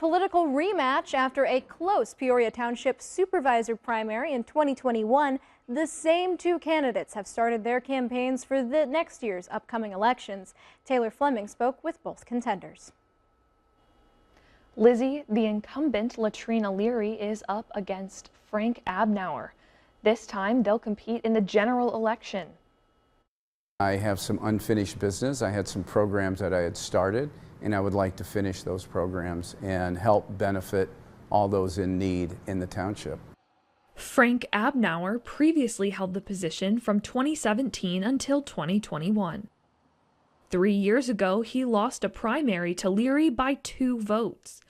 Political rematch after a close Peoria Township Supervisor primary in 2021. The same two candidates have started their campaigns for the next year's upcoming elections. Taylor Fleming spoke with both contenders. Lizzie, the incumbent Latrina Leary, is up against Frank Abnauer. This time they'll compete in the general election. I have some unfinished business. I had some programs that I had started, and I would like to finish those programs and help benefit all those in need in the township. Frank Abnauer previously held the position from 2017 until 2021. 3 years ago, he lost a primary to Leary by 2 votes.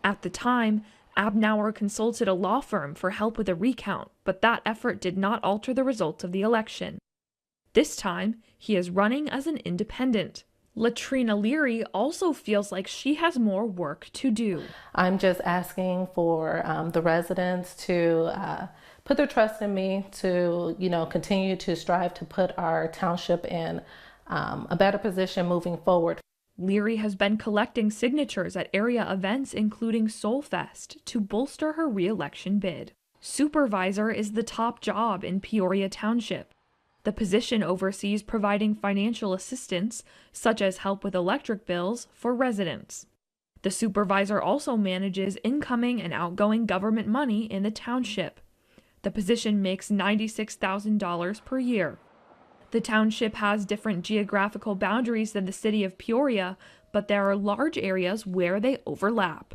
At the time, Abnauer consulted a law firm for help with a recount, but that effort did not alter the results of the election. This time, he is running as an independent. Latrina Leary also feels like she has more work to do. I'm just asking for the residents to put their trust in me to, continue to strive to put our township in a better position moving forward. Leary has been collecting signatures at area events including Soul Fest to bolster her re-election bid. Supervisor is the top job in Peoria Township. The position oversees providing financial assistance, such as help with electric bills, for residents. The supervisor also manages incoming and outgoing government money in the township. The position makes $96,000 per year. The township has different geographical boundaries than the city of Peoria, but there are large areas where they overlap.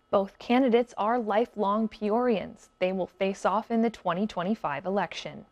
Both candidates are lifelong Peorians. They will face off in the 2025 election.